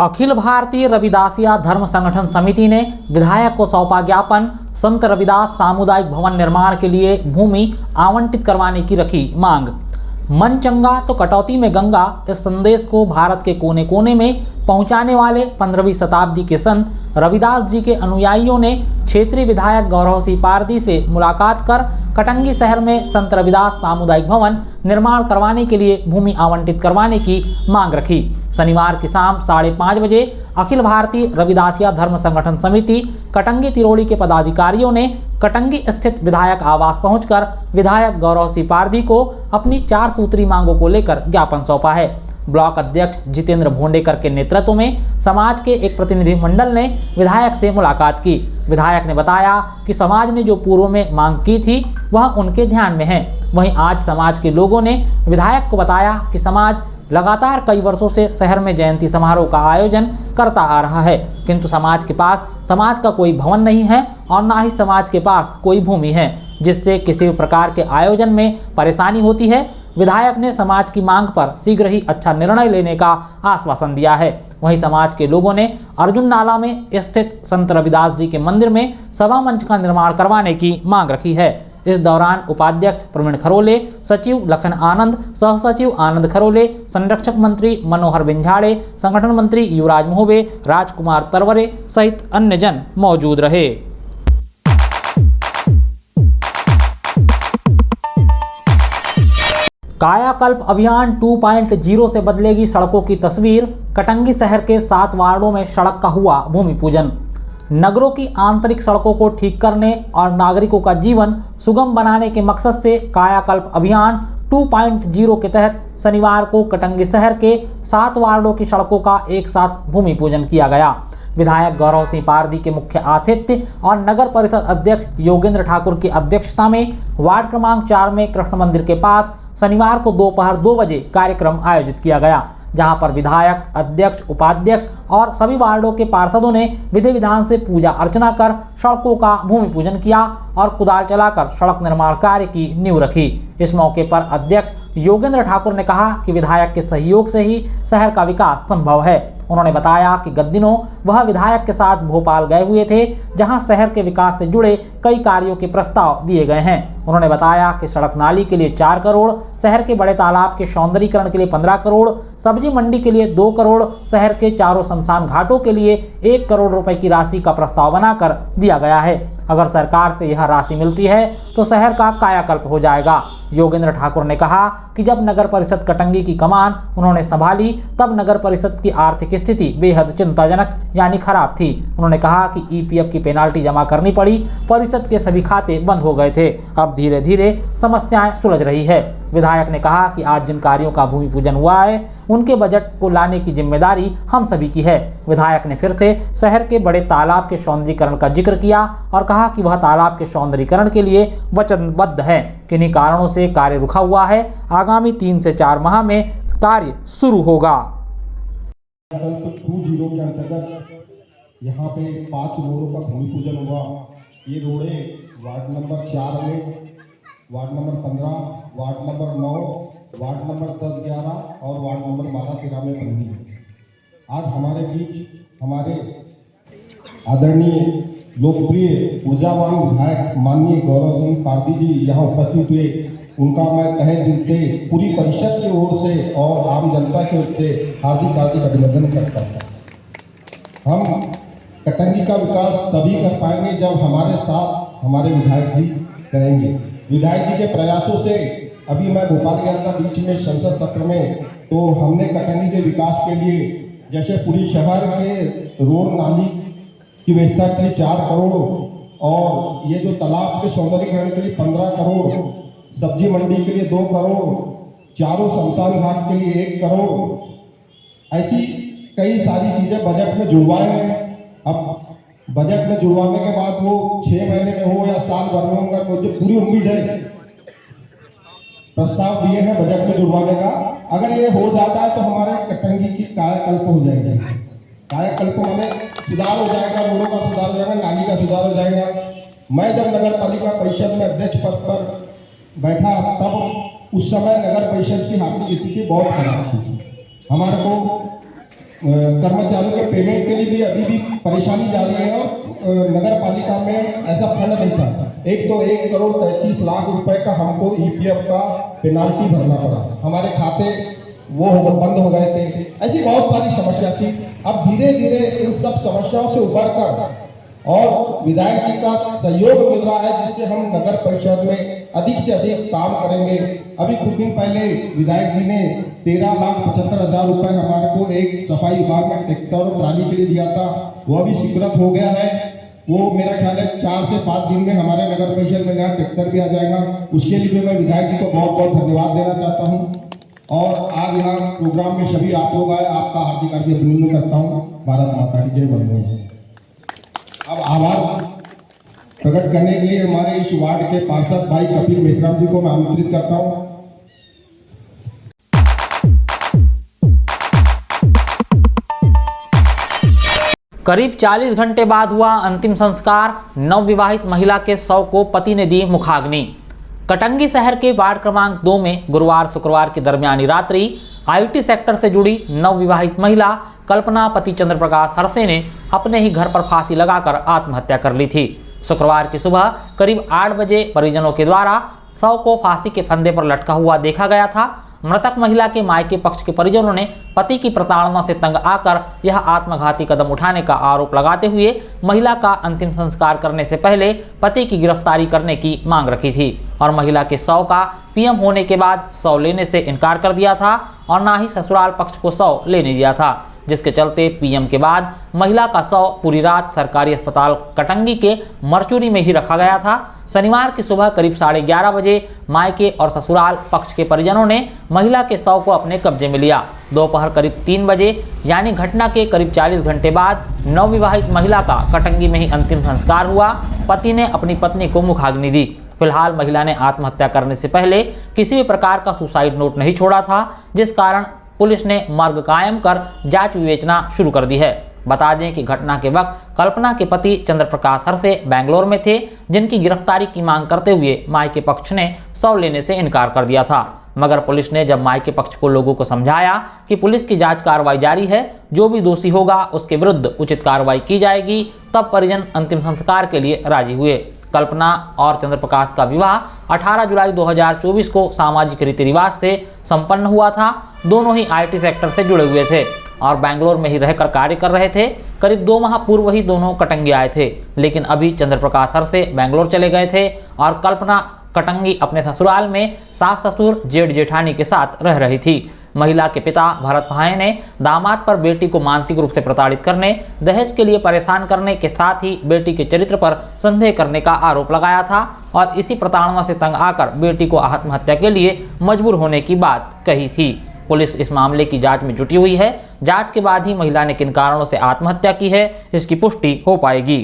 अखिल भारतीय रविदासिया धर्म संगठन समिति ने विधायक को सौंपा ज्ञापन। संत रविदास सामुदायिक भवन निर्माण के लिए भूमि आवंटित करवाने की रखी मांग। मन चंगा तो कटौती में गंगा, इस संदेश को भारत के कोने कोने में पहुंचाने वाले 15वीं शताब्दी के संत रविदास जी के अनुयायियों ने क्षेत्रीय विधायक गौरव सिंह पारदी से मुलाकात कर कटंगी शहर में संत रविदास सामुदायिक भवन निर्माण करवाने के लिए भूमि आवंटित करवाने की मांग रखी। शनिवार की शाम 5:30 बजे अखिल भारतीय रविदासिया धर्म संगठन समिति कटंगी तिरोड़ी के पदाधिकारियों ने कटंगी स्थित विधायक आवास पहुंचकर विधायक गौरव सिंह पारदी को अपनी 4 सूत्री मांगों को लेकर ज्ञापन सौंपा है। ब्लॉक अध्यक्ष जितेंद्र भोंडेकर के नेतृत्व में समाज के एक प्रतिनिधिमंडल ने विधायक से मुलाकात की। विधायक ने बताया कि समाज ने जो पूर्व में मांग की थी वह उनके ध्यान में है। वहीं आज समाज के लोगों ने विधायक को बताया कि समाज लगातार कई वर्षों से शहर में जयंती समारोह का आयोजन करता आ रहा है, किंतु समाज के पास समाज का कोई भवन नहीं है और ना ही समाज के पास कोई भूमि है, जिससे किसी भी प्रकार के आयोजन में परेशानी होती है। विधायक ने समाज की मांग पर शीघ्र ही अच्छा निर्णय लेने का आश्वासन दिया है। वहीं समाज के लोगों ने अर्जुन नाला में स्थित संत रविदास जी के मंदिर में सभा मंच का निर्माण करवाने की मांग रखी है। इस दौरान उपाध्यक्ष प्रवीण खरोले, सचिव लखन आनंद, सह सचिव आनंद खरोले, संरक्षक मंत्री मनोहर बिंझाड़े, संगठन मंत्री युवराज मोहबे, राजकुमार तरवरे सहित अन्य जन मौजूद रहे। कायाकल्प अभियान 2.0 से बदलेगी सड़कों की तस्वीर। कटंगी शहर के 7 वार्डों में सड़क का हुआ भूमि पूजन। नगरों की आंतरिक सड़कों को ठीक करने और नागरिकों का जीवन सुगम बनाने के मकसद से कायाकल्प अभियान 2.0 के तहत शनिवार को कटंगी शहर के 7 वार्डों की सड़कों का एक साथ भूमि पूजन किया गया। विधायक गौरव सिंह पारदी के मुख्य आतिथ्य और नगर परिषद अध्यक्ष योगेंद्र ठाकुर की अध्यक्षता में वार्ड क्रमांक 4 में कृष्ण मंदिर के पास शनिवार को दोपहर 2 बजे कार्यक्रम आयोजित किया गया, जहां पर विधायक, अध्यक्ष, उपाध्यक्ष और सभी वार्डों के पार्षदों ने विधि विधान से पूजा अर्चना कर सड़कों का भूमि पूजन किया और कुदाल चलाकर सड़क निर्माण कार्य की नींव रखी। इस मौके पर अध्यक्ष योगेंद्र ठाकुर ने कहा कि विधायक के सहयोग से ही शहर का विकास संभव है। उन्होंने बताया कि गत दिनों वह विधायक के साथ भोपाल गए हुए थे, जहां शहर के विकास से जुड़े कई कार्यों के प्रस्ताव दिए गए हैं। उन्होंने बताया कि सड़क नाली के लिए 4 करोड़, शहर के बड़े तालाब के सौंदर्यीकरण के लिए 15 करोड़, सब्जी मंडी के लिए 2 करोड़, शहर के चारों शमशान घाटों के लिए 1 करोड़ रुपए की राशि का प्रस्ताव बनाकर दिया गया है। अगर सरकार से यह राशि मिलती है तो शहर का कायाकल्प हो जाएगा। योगेंद्र ठाकुर ने कहा कि जब नगर परिषद कटंगी की कमान उन्होंने संभाली तब नगर परिषद की आर्थिक स्थिति बेहद चिंताजनक यानी खराब थी। उन्होंने कहा कि ईपीएफ की पेनाल्टी जमा करनी पड़ी, परिषद के सभी खाते बंद हो गए थे। अब धीरे धीरे समस्याएं सुलझ रही है। विधायक ने कहा कि आज जिन कार्यों का भूमि पूजन हुआ है उनके बजट को लाने की जिम्मेदारी हम सभी की है। विधायक ने फिर से शहर के बड़े तालाब के सौंदर्यीकरण का जिक्र किया और कहा कि वह तालाब के सौंदर्यीकरण के लिए वचनबद्ध है। किन्हीं कारणों से कार्य रुका हुआ है, आगामी 3 से 4 माह में कार्य शुरू होगा। 2.0 के अंतर्गत यहाँ पे 5 रोडों का भूमि पूजन हुआ। ये रोडें वार्ड नंबर 4 में, ward number 15, ward number 9, ward number 10, 11 और वार्ड नंबर 12, 13 में बनी है। आज हमारे बीच हमारे आदरणीय लोकप्रिय ऊर्जावान विधायक माननीय गौरव सिंह पारदी जी यहाँ उपस्थित हुए। उनका मैं तहे दिल से पूरी परिषद की ओर से और आम जनता की ओर से हार्दिक अभिनंदन करता हूँ। हम कटंगी का विकास तभी कर पाएंगे जब हमारे साथ हमारे विधायक जी रहेंगे। विधायक जी के प्रयासों से अभी मैं भोपाल गया था बीच में संसद सत्र में, तो हमने कटंगी के विकास के लिए जैसे पूरी शहर के रोड नाली की व्यवस्था के लिए 4 करोड़ और ये जो तालाब के सौंदर्यीकरण के लिए 15 करोड़, सब्जी मंडी के लिए 2 करोड़, चारों शमशान घाट के लिए 1 करोड़, ऐसी कई सारी चीज़ें बजट में जुड़वाए हैं। अब बजट में जुड़वाने के बाद वो 6 महीने में हो या साल भर में होगा, मुझे पूरी उम्मीद है। प्रस्ताव दिए हैं बजट में जुड़वाने का, अगर ये हो जाता है तो हमारे कटंगी की कायाकल्प हो जाएगी। कायाकल्प माने सुधार हो जाएगा, रोडों का सुधार हो जाएगा, नाली का सुधार हो जाएगा। मैं जब नगर पालिका परिषद में अध्यक्ष पद पर बैठा तब उस समय नगर परिषद की आर्थिक स्थिति बहुत खराब थी। हमारे को कर्मचारियों के पेमेंट के लिए भी अभी भी परेशानी जारी है और नगर पालिका में ऐसा फंड नहीं था। एक तो 1,33,00,000 रुपए का हमको ईपीएफ का पेनाल्टी भरना पड़ा, हमारे खाते वो बंद हो गए थे। ऐसी बहुत सारी समस्या थी। अब धीरे धीरे इन सब समस्याओं से उबर कर और विधायक जी का सहयोग मिल रहा है, जिससे हम नगर परिषद में अधिक से अधिक काम करेंगे। अभी कुछ दिन पहले विधायक जी ने 13,75,000 रुपए हमारे को एक सफाई विभाग में ट्रैक्टर और ट्राली के लिए दिया था, वो भी स्वीकृत हो गया है। वो मेरा ख्याल है 4 से 5 दिन में हमारे नगर परिषद में नया ट्रैक्टर भी आ जाएगा। उसके लिए भी मैं विधायक जी को बहुत बहुत धन्यवाद देना चाहता हूँ। और आज यहाँ प्रोग्राम में सभी आप लोग आए, आपका हार्दिक हार्दिक अभिनंदन करता हूँ। भारत माता की जय बोलो। अब आभार प्रकट करने के लिए हमारे इस वार्ड के पार्षद भाई कपिल मेश्राम जी को मैं आमंत्रित करता हूँ। करीब 40 घंटे बाद हुआ अंतिम संस्कार। नवविवाहित महिला के शव को पति ने दी मुखाग्नि। कटंगी शहर के वार्ड क्रमांक 2 में गुरुवार शुक्रवार की दरमियानी रात्रि आईटी सेक्टर से जुड़ी नवविवाहित महिला कल्पना पति चंद्र प्रकाश हरसे ने अपने ही घर पर फांसी लगाकर आत्महत्या कर ली थी। शुक्रवार की सुबह करीब 8 बजे परिजनों के द्वारा शव को फांसी के फंदे पर लटका हुआ देखा गया था। मृतक महिला के मायके पक्ष के परिजनों ने पति की प्रताड़ना से तंग आकर यह आत्मघाती कदम उठाने का आरोप लगाते हुए महिला का अंतिम संस्कार करने से पहले पति की गिरफ्तारी करने की मांग रखी थी और महिला के शव का पीएम होने के बाद शव लेने से इनकार कर दिया था और ना ही ससुराल पक्ष को शव लेने दिया था, जिसके चलते पीएम के बाद महिला का शव पूरी रात सरकारी अस्पताल कटंगी के मरचुरी में ही रखा गया था। शनिवार की सुबह करीब 11:30 बजे मायके और ससुराल पक्ष के परिजनों ने महिला के शव को अपने कब्जे में लिया। दोपहर करीब 3 बजे यानी घटना के करीब 40 घंटे बाद नवविवाहित महिला का कटंगी में ही अंतिम संस्कार हुआ। पति ने अपनी पत्नी को मुखाग्नि दी। फिलहाल महिला ने आत्महत्या करने से पहले किसी भी प्रकार का सुसाइड नोट नहीं छोड़ा था, जिस कारण पुलिस ने मर्ग कायम कर जांच विवेचना शुरू कर दी है। बता दें कि घटना के वक्त कल्पना के पति चंद्र प्रकाश हरसे बेंगलोर में थे, जिनकी गिरफ्तारी की मांग करते हुए मायके पक्ष ने शव लेने से इनकार कर दिया था। मगर पुलिस ने जब मायके पक्ष को लोगों को समझाया कि पुलिस की जांच कार्रवाई जारी है, जो भी दोषी होगा उसके विरुद्ध उचित कार्रवाई की जाएगी, तब परिजन अंतिम संस्कार के लिए राजी हुए। कल्पना और चंद्र प्रकाश का विवाह 18 जुलाई 2024 को सामाजिक रीति रिवाज से संपन्न हुआ था। दोनों ही आईटी सेक्टर से जुड़े हुए थे और बेंगलोर में ही रहकर कार्य कर रहे थे। करीब 2 माह पूर्व ही दोनों कटंगी आए थे, लेकिन अभी चंद्र प्रकाश हरसे बेंगलोर चले गए थे और कल्पना कटंगी अपने ससुराल में सास ससुर जेठ जेठानी के साथ रह रही थी। महिला के पिता भरत भाई ने दामाद पर बेटी को मानसिक रूप से प्रताड़ित करने, दहेज के लिए परेशान करने के साथ ही बेटी के चरित्र पर संदेह करने का आरोप लगाया था और इसी प्रताड़ना से तंग आकर बेटी को आत्महत्या के लिए मजबूर होने की बात कही थी। पुलिस इस मामले की जांच में जुटी हुई है। जांच के बाद ही महिला ने किन कारणों से आत्महत्या की है, इसकी पुष्टि हो पाएगी।